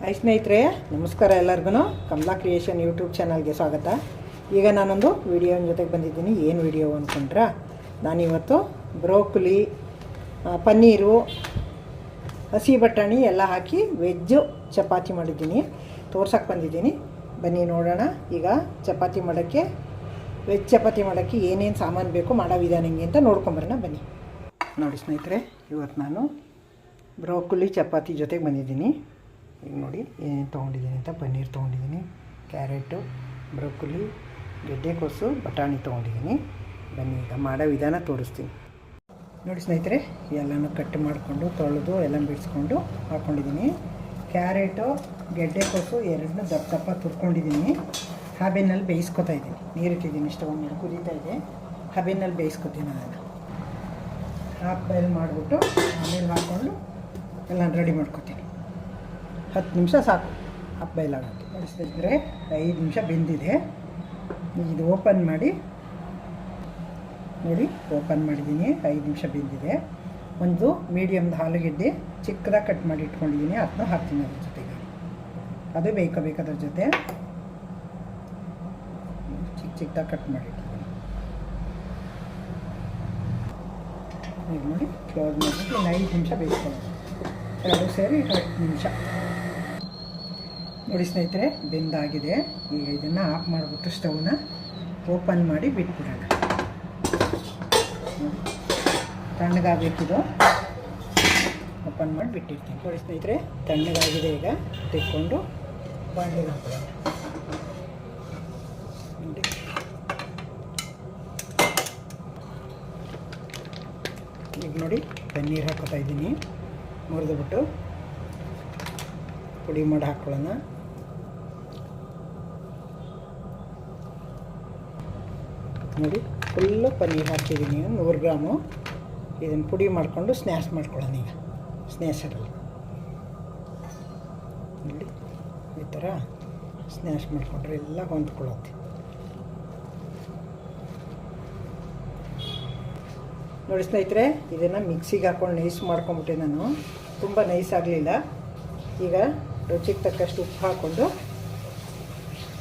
Hi ಸ್ನೇಹಿತರೆ, ನಮಸ್ಕಾರ. ಎಲ್ಲರಿಗೂ ಕಮಲಾ ಕ್ರಿಯೇಷನ್ ಯೂಟ್ಯೂಬ್ ಚಾನಲ್ಗೆ ಸ್ವಾಗತ. ಈಗ ನಾನೊಂದು ವಿಡಿಯೋನ ಜೊತೆಗೆ ಬಂದಿದ್ದೀನಿ. ಏನು ವಿಡಿಯೋ ಅಂದ್ಕೊಂಡ್ರೆ, ನಾನಿವತ್ತು ಬ್ರೋಕೊಲಿ, ಪನ್ನೀರು, ಹಸಿ ಬಟಾಣಿ ಎಲ್ಲ ಹಾಕಿ ವೆಜ್ಜು ಚಪಾತಿ ಮಾಡಿದ್ದೀನಿ. ತೋರ್ಸಕ್ಕೆ ಬಂದಿದ್ದೀನಿ. ಬನ್ನಿ ನೋಡೋಣ. ಈಗ ಚಪಾತಿ ಮಾಡೋಕ್ಕೆ, ವೆಜ್ ಚಪಾತಿ ಮಾಡೋಕ್ಕೆ ಏನೇನು ಸಾಮಾನು ಬೇಕು, ಮಾಡೋ ವಿಧಾನ ಹೆಂಗೆ ಅಂತ ನೋಡ್ಕೊಂಬರೋಣ ಬನ್ನಿ. ನೋಡಿ ಸ್ನೇಹಿತರೆ, ಇವತ್ತು ನಾನು ಬ್ರೋಕೊಲಿ ಚಪಾತಿ ಜೊತೆಗೆ ಬಂದಿದ್ದೀನಿ. ಈಗ ನೋಡಿ ಏನೇನು ತೊಗೊಂಡಿದ್ದೀನಿ ಅಂತ. ಪನ್ನೀರ್ ತೊಗೊಂಡಿದ್ದೀನಿ, ಕ್ಯಾರೆಟು, ಬ್ರೋಕೊಲಿ, ಗೆಡ್ಡೆಕೋಸು, ಬಟಾಣಿ ತೊಗೊಂಡಿದ್ದೀನಿ. ಬನ್ನಿ ಈಗ ಮಾಡೋ ವಿಧಾನ ತೋರಿಸ್ತೀನಿ. ನೋಡಿ ಸ್ನೇಹಿತರೆ, ಎಲ್ಲನೂ ಕಟ್ ಮಾಡಿಕೊಂಡು ತೊಳೆದು ಎಲ್ಲ ಬಿಡಿಸ್ಕೊಂಡು ಹಾಕ್ಕೊಂಡಿದ್ದೀನಿ. ಕ್ಯಾರೆಟು, ಗೆಡ್ಡೆಕೋಸು ಎರಡನ್ನೂ ದಪ್ಪ ದಪ್ಪ ತುರ್ಕೊಂಡಿದ್ದೀನಿ. ಹಬೆನಲ್ಲಿ ಬೇಯಿಸ್ಕೊತಾ ಇದ್ದೀನಿ. ನೀರಿಟ್ಟಿದ್ದೀನಿ, ಇಷ್ಟೊಂದು ನೀರು ಕುದೀತಾ ಇದೆ. ಹಬೆನಲ್ಲಿ ಬೇಯಿಸ್ಕೊತೀನಿ. ಅದನ್ನು ಹಾಫ್ ಬಾಯ್ಲ್ ಮಾಡಿಬಿಟ್ಟು ಆಮೇಲೆ ಹಾಕ್ಕೊಂಡು ಎಲ್ಲ ರೆಡಿ ಮಾಡ್ಕೊತೀನಿ. 10 ನಿಮಿಷ ಸಾಕು ಹಾಫ್ ಬಾಯ್ಲ್ ಆಗೋಕ್ಕೆ. ನಡೆಸ್ತಿದ್ರೆ 5 ನಿಮಿಷ ಬೆಂದಿದೆ. ಇದು ಓಪನ್ ಮಾಡಿ ನೋಡಿ, ಓಪನ್ ಮಾಡಿದ್ದೀನಿ. 5 ನಿಮಿಷ ಬೆಂದಿದೆ. ಒಂದು ಮೀಡಿಯಮ್ದು ಆಲೂಗೆಡ್ಡೆ ಚಿಕ್ಕದಾಗಿ ಕಟ್ ಮಾಡಿ ಇಟ್ಕೊಂಡಿದ್ದೀನಿ, ಅದನ್ನ ಹಾಕ್ತೀನಿ ಅದ್ರ ಜೊತೆಗೆ. ಅದು ಬೇಕದ್ರ ಜೊತೆ ಚಿಕ್ಕದಾಗಿ ಕಟ್ ಮಾಡಿ ಇಟ್ಕೊಂಡಿದ್ದೀನಿ. ಈಗ ನೋಡಿ ಕ್ಲೋಸ್ ಮಾಡಿಬಿಟ್ಟು 5 ನಿಮಿಷ ಬೇಯಿಸ್ಕೊಳ್ಳೋದು. ಎರಡು ಸೇರಿ 10 ನಿಮಿಷ. ನೋಡಿ ಸ್ನೇಹಿತರೆ, ಬೆಂದಾಗಿದೆ. ಈಗ ಇದನ್ನು ಆಫ್ ಮಾಡಿಬಿಟ್ಟು ಸ್ಟವ್ನ ಓಪನ್ ಮಾಡಿ ಬಿಟ್ಬಿಡೋಣ. ತಣ್ಣಗಾಗಬೇಕಿದು. ಓಪನ್ ಮಾಡಿ ಬಿಟ್ಟಿರ್ತೀನಿ. ನೋಡಿ ಸ್ನೇಹಿತರೆ, ತಣ್ಣಗಾಗಿದೆ. ಈಗ ತೆಕ್ಕೊಂಡು ಬಾಣಲೆಗೆ ಹಾಕೋಣ. ನೋಡಿ, ಈಗ ನೋಡಿ ಪನ್ನೀರ್ ಹಾಕೋತಾ ಇದ್ದೀನಿ. ಮುರಿದುಬಿಟ್ಟು ಪುಡಿ ಮಾಡಿ ಹಾಕ್ಕೊಳ್ಳೋಣ. ನೋಡಿ, ಫುಲ್ಲು ಪನ್ನೀರ್ ಹಾಕ್ತಿದ್ದೀನಿ. 100 ಗ್ರಾಮು. ಇದನ್ನು ಪುಡಿ ಮಾಡಿಕೊಂಡು ಸ್ನ್ಯಾಶ್ ಮಾಡ್ಕೊಳ್ಳೋಣ. ಈಗ ಸ್ನ್ಯಾಶರಲ್ಲಿ ನೋಡಿ ಈ ಥರ ಸ್ನ್ಯಾಶ್ ಮಾಡಿಕೊಂಡ್ರೆ ಎಲ್ಲ ಹೊಂದ್ಕೊಳ್ಳುತ್ತೆ. ನೋಡಿ ಸ್ನೇಹಿತರೆ, ಇದನ್ನು ಮಿಕ್ಸಿಗೆ ಹಾಕ್ಕೊಂಡು ನೈಸ್ ಮಾಡ್ಕೊಂಬಿಟ್ಟೆ ನಾನು. ತುಂಬ ನೈಸ್ ಆಗಲಿಲ್ಲ. ಈಗ ರುಚಿಗೆ ತಕ್ಕಷ್ಟು ಉಪ್ಪು ಹಾಕ್ಕೊಂಡು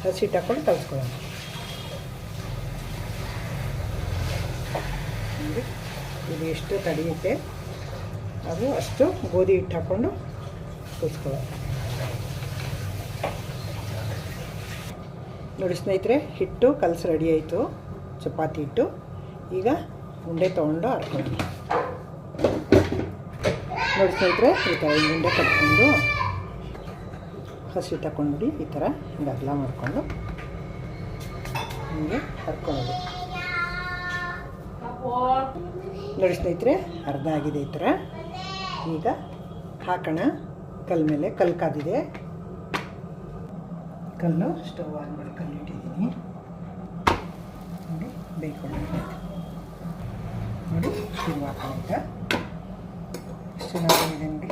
ಹಸಿಟ್ಟು ಹಾಕ್ಕೊಂಡು ಕಲಿಸ್ಕೊಳ್ಳೋಣ. ನೋಡಿ, ಇದು ಎಷ್ಟು ತಡೆಯುತ್ತೆ ಅದು ಅಷ್ಟು ಗೋಧಿ ಹಿಟ್ಟು ಹಾಕ್ಕೊಂಡು ಕಲಿಸ್ಕೊಳ್ಳೋಣ. ನೋಡಿ ಸ್ನೇಹಿತರೆ, ಹಿಟ್ಟು ಕಲಸಿ ರೆಡಿ ಆಯಿತು, ಚಪಾತಿ ಹಿಟ್ಟು. ಈಗ ಉಂಡೆ ತೊಗೊಂಡು ಹಾಕ್ಕೊಳ್ಳೋಣ. ನೋಡಿ ಸ್ನೇಹಿತರೆ, ಈ ಥರ ಉಂಡೆ ಕಟ್ಕೊಂಡು ಹಸಿ ತಗೊಂಡು ನೋಡಿ, ಈ ಥರ ಹಿಂಗೆ ಅಗಲ ಮಾಡಿಕೊಂಡು ಹಿಂಗೆ ಹರ್ಕೊಳ್ಳೋದು. ನೋಡಿ ಸ್ನೇಹಿತರೆ, ಅರ್ಧ ಆಗಿದೆ ಈ ಥರ. ಈಗ ಹಾಕೋಣ. ಕಲ್ಲು ಮೇಲೆ ಕಲ್ಲು ಕಾದಿದೆ. ಕಲ್ಲು ಸ್ಟವ್ ಆನ್ ಮಾಡಿ ಕಲ್ಲು ಇಟ್ಟಿದ್ದೀನಿ. ನೋಡಿ ಬೇಯ್ಕೊಂಡು ನೋಡಿ ತಿರುವು ಹಾಕೋಣ. ಈಗ ಎಷ್ಟು ಚೆನ್ನಾಗಿದೆ ನೋಡಿ.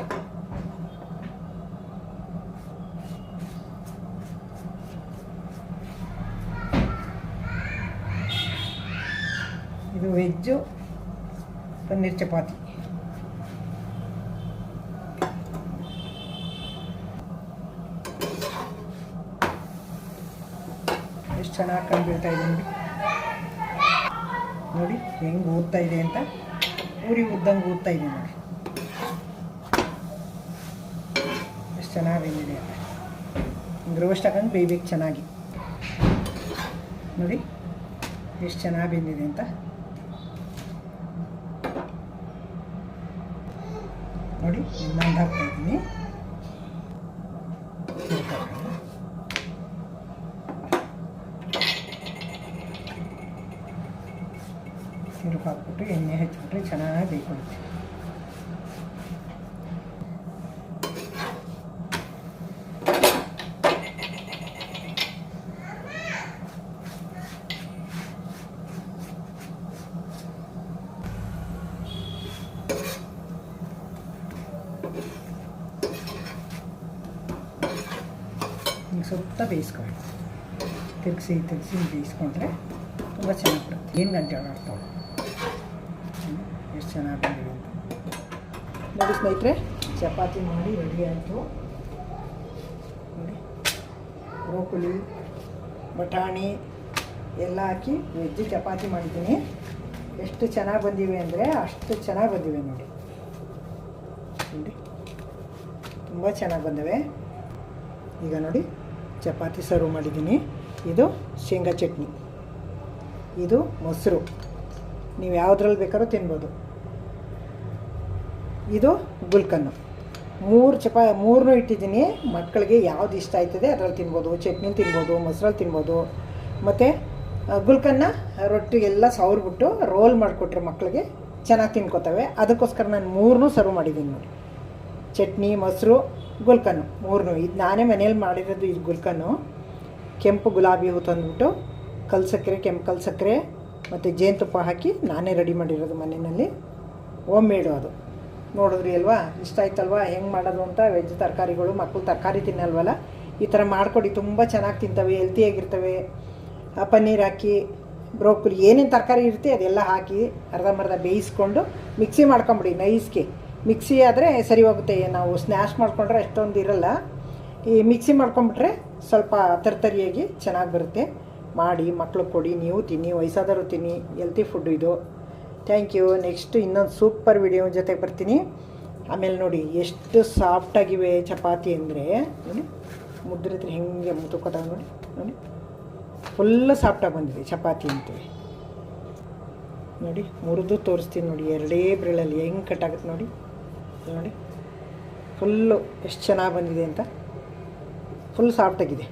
ಇದು ವೆಜ್ಜು ಪನ್ನೀರ್ ಚಪಾತಿ. ಎಷ್ಟು ಚೆನ್ನಾಗಿ ಕಂಡುಬೀಳ್ತಾ ಇದೆ ನೋಡಿ. ನೋಡಿ ಹೆಂಗೆ ಊದ್ತಾ ಇದೆ ಅಂತ. ಪೂರಿ ಉದ್ದಂಗೆ ಊದ್ತಾ ಇದೆ ನೋಡಿ. ಎಷ್ಟು ಚೆನ್ನಾಗಿ ಬೆಂದಿದೆ ಅಂತ. ಹಿಂಗೆ ರೋಸ್ಟ್ ಹಾಕೊಂಡು ಬೇಯ್ಬೇಕು ಚೆನ್ನಾಗಿ. ನೋಡಿ ಎಷ್ಟು ಚೆನ್ನಾಗಿ ಬೆಂದಿದೆ ಅಂತ. ನೋಡಿ, ಇನ್ನೊಂದು ಹಾಕ್ತಾಯಿದ್ದೀನಿ. ತಿರುಗಿ ಹಾಕ್ಬಿಟ್ಟು ಎಣ್ಣೆ ಹಚ್ಚಿಬಿಟ್ರೆ ಚೆನ್ನಾಗಿ ಬೇಯ್ಕೊಳ್ಳುತ್ತೆ. ಸುತ್ತ ಬೇಯಿಸ್ಕೊಬೇಕು. ತಿರುಗಿಸಿ ಬೇಯಿಸ್ಕೊಂಡ್ರೆ ತುಂಬ ಚೆನ್ನಾಗಿ ಬರುತ್ತೆ. ಏನು ಗಂಟೆ ಆಡ್ತಾವೆ. ಎಷ್ಟು ಚೆನ್ನಾಗಿ ಬಂದಿದೆ ಅಂತ ನೋಡಿ ಸ್ನೇಹಿತರೆ. ಚಪಾತಿ ಮಾಡಿ ರೆಡಿ ಆಯಿತು. ಬ್ರೋಕೊಲಿ, ಬಟಾಣಿ ಎಲ್ಲ ಹಾಕಿ ವೆಜ್ ಚಪಾತಿ ಮಾಡಿದ್ದೀನಿ. ಎಷ್ಟು ಚೆನ್ನಾಗಿ ಬಂದಿವೆ ಅಂದರೆ ಅಷ್ಟು ಚೆನ್ನಾಗಿ ಬಂದಿವೆ ನೋಡಿ. ತುಂಬ ಚೆನ್ನಾಗಿ ಬಂದಿವೆ. ಈಗ ನೋಡಿ ಚಪಾತಿ ಸರ್ವ್ ಮಾಡಿದ್ದೀನಿ. ಇದು ಶೇಂಗಾ ಚಟ್ನಿ, ಇದು ಮೊಸರು, ನೀವು ಯಾವುದ್ರಲ್ಲಿ ಬೇಕಾದ್ರೂ ತಿನ್ಬೋದು. ಇದು ಗುಲ್ಕನ್ನು. ಮೂರನ್ನೂ ಇಟ್ಟಿದ್ದೀನಿ. ಮಕ್ಕಳಿಗೆ ಯಾವ್ದು ಇಷ್ಟ ಆಯ್ತದೆ ಅದರಲ್ಲಿ ತಿನ್ಬೋದು. ಚಟ್ನಿ ತಿನ್ಬೋದು, ಮೊಸರಲ್ಲಿ ತಿನ್ಬೋದು. ಮತ್ತು ಗುಲ್ಕನ್ನ ರೊಟ್ಟಿಗೆಲ್ಲ ಸವರ್ಬಿಟ್ಟು ರೋಲ್ ಮಾಡಿಕೊಟ್ರೆ ಮಕ್ಕಳಿಗೆ ಚೆನ್ನಾಗಿ ತಿನ್ಕೋತವೆ. ಅದಕ್ಕೋಸ್ಕರ ನಾನು ಮೂರನ್ನೂ ಸರ್ವ್ ಮಾಡಿದ್ದೀನಿ ನೋಡಿ. ಚಟ್ನಿ, ಮೊಸರು, ಗುಲ್ಕನ್ನು ಮೂರನ್ನೂ. ಇದು ನಾನೇ ಮನೇಲಿ ಮಾಡಿರೋದು. ಇದು ಗುಲ್ಕನ್ನು ಕೆಂಪು ಗುಲಾಬಿ ಹೂ ತಂದುಬಿಟ್ಟು ಕಲ್ಸಕ್ಕರೆ, ಕೆಂಪು ಕಲ್ಸಕ್ಕರೆ ಮತ್ತು ಜೇನುತುಪ್ಪ ಹಾಕಿ ನಾನೇ ರೆಡಿ ಮಾಡಿರೋದು ಮನೆಯಲ್ಲಿ. ಹೋಮ್ ಮೇಡು ಅದು. ನೋಡಿದ್ರಿ ಅಲ್ವಾ, ಇಷ್ಟ ಆಯ್ತಲ್ವಾ ಹೆಂಗೆ ಮಾಡೋದು ಅಂತ. ವೆಜ್ ತರಕಾರಿಗಳು, ಮಕ್ಕಳು ತರಕಾರಿ ತಿನ್ನಲ್ವಲ್ಲ, ಈ ಥರ ಮಾಡಿಕೊಡಿ. ತುಂಬ ಚೆನ್ನಾಗಿ ತಿಂತವೆ, ಹೆಲ್ತಿಯಾಗಿರ್ತವೆ. ಪನ್ನೀರ್ ಹಾಕಿ, ಬ್ರೋಕೊಲಿ, ಏನೇನು ತರಕಾರಿ ಇರುತ್ತೆ ಅದೆಲ್ಲ ಹಾಕಿ ಅರ್ಧಂಬರ್ಧ ಬೇಯಿಸ್ಕೊಂಡು ಮಿಕ್ಸಿ ಮಾಡ್ಕೊಂಬಿಡಿ. ನೈಸ್ಗೆ ಮಿಕ್ಸಿ ಆದರೆ ಸರಿ ಹೋಗುತ್ತೆ. ನಾವು ಸ್ನ್ಯಾಶ್ ಮಾಡಿಕೊಂಡ್ರೆ ಅಷ್ಟೊಂದು ಇರಲ್ಲ. ಈ ಮಿಕ್ಸಿ ಮಾಡ್ಕೊಂಬಿಟ್ರೆ ಸ್ವಲ್ಪ ತರ್ತರಿಯಾಗಿ ಚೆನ್ನಾಗಿ ಬರುತ್ತೆ. ಮಾಡಿ ಮಕ್ಳಿಗೆ ಕೊಡಿ, ನೀವು ತಿನ್ನಿ, ವಯಸ್ಸಾದರೂ ತಿನ್ನಿ. ಹೆಲ್ತಿ ಫುಡ್ಡು ಇದು. Thank you. ನೆಕ್ಸ್ಟ್ ಇನ್ನೊಂದು ಸೂಪರ್ ವಿಡಿಯೋ ಜೊತೆಗೆ ಬರ್ತೀನಿ. ಆಮೇಲೆ ನೋಡಿ ಎಷ್ಟು ಸಾಫ್ಟಾಗಿವೆ ಚಪಾತಿ ಅಂದರೆ, ನೋಡಿ ಮುದ್ರಿದ್ರೆ ಹೆಂಗೆ ಮುತ್ತುಕೋತಾವೆ ನೋಡಿ. ನೋಡಿ ಫುಲ್ಲು ಸಾಫ್ಟಾಗಿ ಬಂದಿದೆ ಚಪಾತಿ ಅಂತೀವಿ ನೋಡಿ. ಮುರಿದು ತೋರಿಸ್ತೀನಿ ನೋಡಿ, ಎರಡೇ ಬೆರಳಲ್ಲಿ ಹೆಂಗೆ ಕಟ್ಟಾಗುತ್ತೆ ನೋಡಿ. ನೋಡಿ ಫುಲ್ಲು ಎಷ್ಟು ಚೆನ್ನಾಗಿ ಬಂದಿದೆ ಅಂತ. ಫುಲ್ ಸಾಫ್ಟಾಗಿದೆ.